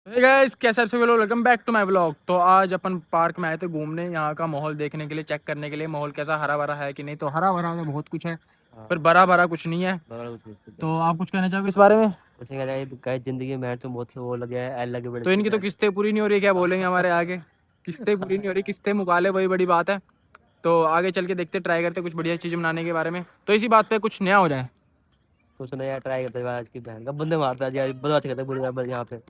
Hey guys, कैसे आप सभी लोग, welcome back to my blog. तो आज अपन पार्क में आए थे घूमने, यहाँ का माहौल देखने के लिए, चेक करने के लिए माहौल कैसा हरा भरा है कि नहीं। तो हरा भरा तो बहुत कुछ है पर भरा भरा कुछ नहीं है। तो आप कुछ कहना चाहोगे इस बारे में? जिंदगी में तो बहुत वो लगे है लगे बड़े तो इनकी तो किस्तें पूरी नहीं हो रही, क्या बोलेंगे हमारे आगे। किस्तें पूरी नहीं हो रही, किस्तें मुकाले, वही बड़ी बात है। तो आगे चल के देखते, ट्राई करते कुछ बढ़िया चीज़ बनाने के बारे में। तो इसी बात पे कुछ नया हो जाए। कुछ नया ट्राई करते हैं आज की बहन का बंदे मारता है यार बदमाशी करता है बुरे यहाँ पे।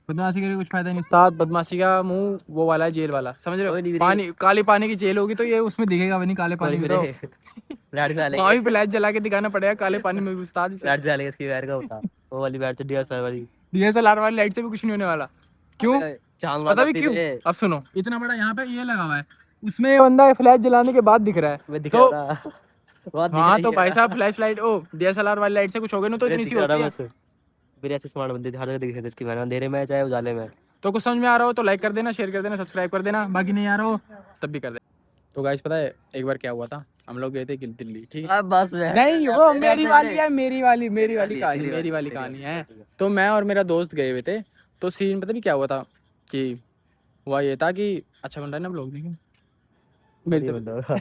बदमाशी करके कुछ फायदा नहीं उस्ताद, बदमाशी का मुंह वो वाला है, जेल वाला, समझ रहे हो। कोई नहीं पानी, काली पानी की जेल होगी तो ये उसमें दिखेगा भी नहीं, काले कोई पानी में मेरे तो फ्लैट से वहां लेंगे भी फ्लैश जला के दिखाना पड़ेगा काले पानी में भी उस्ताद इसे। फ्लैट से लेंगे इसकी बहन का होता वो वाली बैठ डीएसएलआर वाली डीएसएलआर वाली लाइट से भी कुछ नहीं होने वाला। क्यों? अबे चांद मार पता भी सकती क्यों? है अब सुनो, इतना बड़ा यहाँ पे ये लगा हुआ है, उसमें ये बंदा फ्लैश जलाने के बाद दिख रहा है। मैं दिख तो रहा था बहुत दिख हाँ, रही तो भाई है साहब फ्लैश लाइट, ओ डीएसएलआर वाली लाइट से कुछ हो गया ना, तो मेरे इतनी सी दिख रहा था होती है। बस मेरे ऐसे स्मार्ट बंदे हर जगह दिख रहे थे इसकी बहन अंधेरे में चाहे उजाले में। तो कुछ समझ में आ रहा हो तो लाइक कर देना, शेयर कर देना, सब्सक्राइब कर देना, बाकी नहीं आ रहा हो तब भी कर देना। तो गाइस पता है एक बार क्या हुआ था, हम लोग गए थे दिल्ली, ठीक है। अब बस मैं नहीं, वो तेरे मेरी हट वाली तेरे है, मेरी वाली कहानी, तेरी मेरी वाली वाली तेरी कहानी वाली है। ठीक है तो मैं और मेरा दोस्त गए हुए थे। तो सीन पता भी क्या हुआ था कि हुआ ये था कि अच्छा बन रहा है ना ब्लॉग, लेकिन मेरी बढ़िया बंदा तो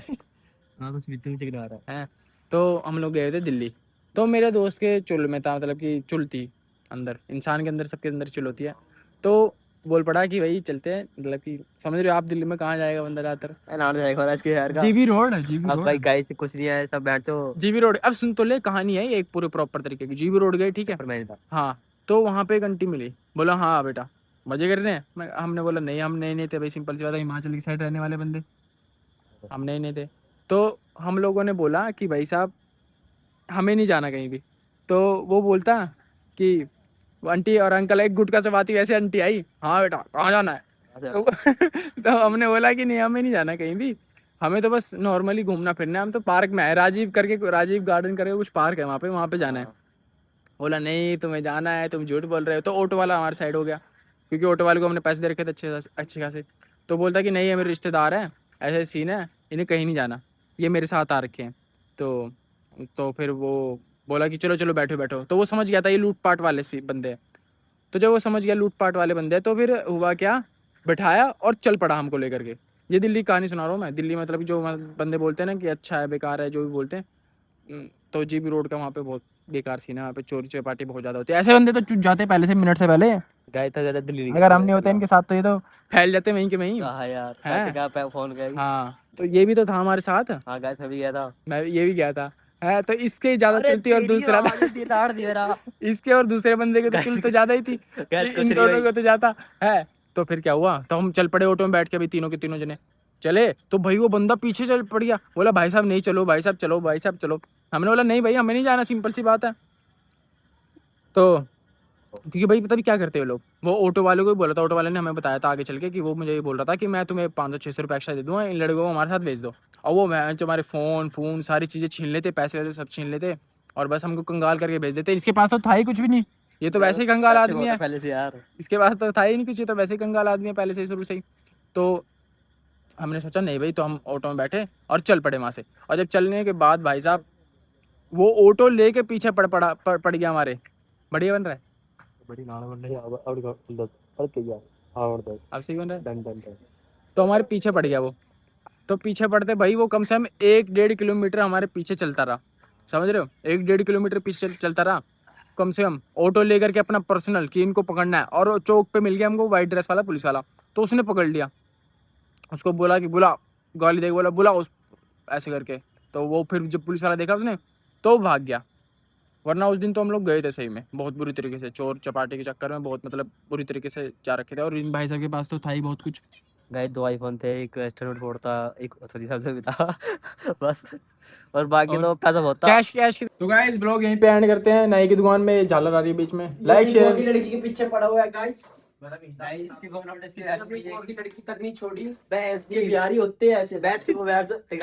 हाँ कुछ भी तुम चिकना रहा है। तो हम लोग गए थे दिल्ली। तो मेरे दोस्त के चुल में था, मतलब कि चुल थी अंदर, इंसान के अंदर, सबके अंदर चुल होती है। तो बोल पड़ा कि भाई चलते हैं, मतलब कि समझ रहे हो आप, दिल्ली में कहाँ जाएगा बंदा ज़्यादातर। है नाम जाएगा इसके यार का। जीबी रोड है, जीबी अब रोड भाई है। गाय से कुछ नहीं है सब बैठ तो जीबी रोड, अब सुन तो ले, कहानी है ये एक पूरे प्रॉपर तरीके की। जीबी रोड गए, ठीक है। चक्कर में नहीं था हाँ, तो वहाँ पे एक आंटी मिली, बोला हाँ बेटा मजे कर रहे हैं। हमने बोला नहीं, हम नए नए थे भाई, सिंपल सी बात है, हिमाचल की साइड रहने वाले बंदे, हम नए नए थे। तो हम लोगों ने बोला कि भाई साहब हमें नहीं जाना कहीं भी। तो वो बोलता कि वो आंटी और अंकल एक गुटखा चबाती वैसे आंटी आई, हाँ बेटा कहाँ जाना है। तो तो हमने बोला कि नहीं, हमें नहीं जाना कहीं भी, हमें तो बस नॉर्मली घूमना फिरना है, हम तो पार्क में आए, राजीव करके, राजीव गार्डन करके कुछ पार्क है वहाँ पे जाना है। बोला नहीं तुम्हें जाना है, तुम झूठ बोल रहे हो। तो ऑटो वाला हमारे साइड हो गया, क्योंकि ऑटो वाले को हमने पैसे दे रखे थे अच्छे खासे। तो बोलता कि नहीं ये मेरे रिश्तेदार हैं, ऐसे सीन है, इन्हें कहीं नहीं जाना, ये मेरे साथ आ रखे हैं। तो फिर वो बोला कि चलो चलो बैठो बैठो। तो वो समझ गया था ये लूटपाट वाले सी बंदे हैं। तो जब वो समझ गया लूटपाट वाले बंदे हैं, तो फिर हुआ क्या, बैठाया और चल पड़ा हमको लेकर के। ये दिल्ली की कहानी सुना रहा हूँ मैं, दिल्ली मतलब जो बंदे बोलते हैं ना कि अच्छा है, बेकार है, जो भी बोलते हैं। तो जीबी रोड का वहाँ पे बहुत बेकार सीन है, वहाँ पे चोरी चपाटी बहुत ज़्यादा होती है, ऐसे बंदे तो चुप जाते हैं पहले से, मिनट से पहले। गाय था ज्यादा दिल्ली अगर हम निकल नहीं होते इनके साथ तो ये तो फैल जाते वहीं के वहीं। कहा यार पैसे हैं। का फोन गया हाँ, तो ये भी तो था हमारे साथ, हाँ गाय मैं भी गया था। मैं ये भी गया था। है तो इसके ज़्यादा अरे चलती और तेरी दूसरा था आवाज दिलाड़ दे रहा इसके और दूसरे बंदे के तो चुल गैस तो ज़्यादा ही थी, गैस कुछ इन नहीं दोनों भाई को तो जाता है। तो फिर क्या हुआ, तो हम चल पड़े ऑटो में बैठ के, भाई तीनों के तीनों जने चले। तो भाई वो बंदा पीछे चल पड़ गया, बोला भाई साहब नहीं चलो, भाई साहब चलो, भाई साहब चलो। हमने बोला नहीं भाई, हमें नहीं जाना, सिंपल सी बात है। तो क्योंकि भाई पता भी क्या करते हैं लोग, वो ऑटो वाले को भी बोला था, ऑटो वाले ने हमें बताया था आगे चल के कि वो मुझे ये बोल रहा था कि मैं तुम्हें 500-600 रुपये एक्स्ट्रा दे दूंगा, इन लड़कों को हमारे साथ भेज दो। और वो मैं जो हमारे फ़ोन सारी चीज़ें छीन लेते, पैसे वैसे सब छीन लेते, और बस हमको कंगाल करके भेज देते। इसके पास तो था ही कुछ भी नहीं, ये तो वैसे ही कंगाल पैसे आदमी बहुत है है, पहले से यार। इसके पास तो था ही नहीं कुछ, ये तो वैसे ही कंगाल आदमी है पहले से ही, शुरू से ही। तो हमने सोचा नहीं भाई, तो हम ऑटो में बैठे और चल पड़े वहाँ से। और जब चलने के बाद भाई साहब वो ऑटो लेके पीछे पड़ गया हमारे। बढ़िया बन रहा है, बड़ी नाड़ बन रही है अब और क्या हाँ और दो अब सही बन रहा है। डन डन डन तो हमारे पीछे पड़ गया वो। तो पीछे पड़ते भाई वो कम से कम 1-1.5 किलोमीटर हमारे पीछे चलता रहा, समझ रहे हो, 1-1.5 किलोमीटर पीछे चलता रहा कम से कम, ऑटो लेकर के अपना पर्सनल कि इनको पकड़ना है। और चौक पे मिल गया हमको वाइट ड्रेस वाला पुलिस वाला, तो उसने पकड़ लिया, उसको बोला कि बुला, गाली देके बोला बुला उस, ऐसे करके। तो वो फिर जब पुलिस वाला देखा उसने, तो भाग गया। वरना उस दिन तो हम लोग गए थे सही में, बहुत बुरी तरीके से, चोर चपाटे के चक्कर में बहुत, मतलब बुरी तरीके से जा रखे थे। और इन भाई साहब के पास तो था ही बहुत कुछ। गाय दो आईफोन थे एक एस्टेरोइड फोड़ था एक सॉरी सबसे भी था बस और बाकी और तो पैसा बहुत था। कैश की। तो गाइस ब्लॉग यहीं पे एंड करते हैं, नाई की दुकान में झालर आ रही है बीच में, लाइक शेयर। लड़की के पीछे पड़ा हुआ है गाइस, की लड़की तक नहीं छोड़ी। ये बिहारी होते हैं ऐसे, बैठ के वो बैठ ये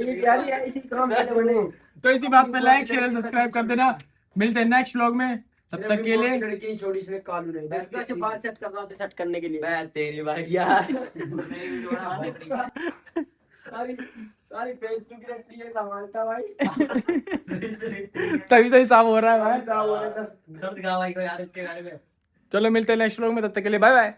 बिहारी है इसी काम बने। तो इसी बात पे लाइक शेयर सब्सक्राइब कर देना, मिलते हैं नेक्स्ट व्लॉग में, तब तक के लिए। लड़की नहीं छोड़ी इसने, कालू ने वैसे बात सेट कर रहा हूं, सेट करने के लिए मैं तेरी भाई यार सारी सारी फेसबुक की लड़की है संभालता भाई तभी तो हिसाब हो रहा है भाई। साहब हो रहा है। दर्द का भाई को यार इसके बारे में चलो मिलते हैं नेक्स्ट व्लॉग में, तब तक के लिए बाय बाय।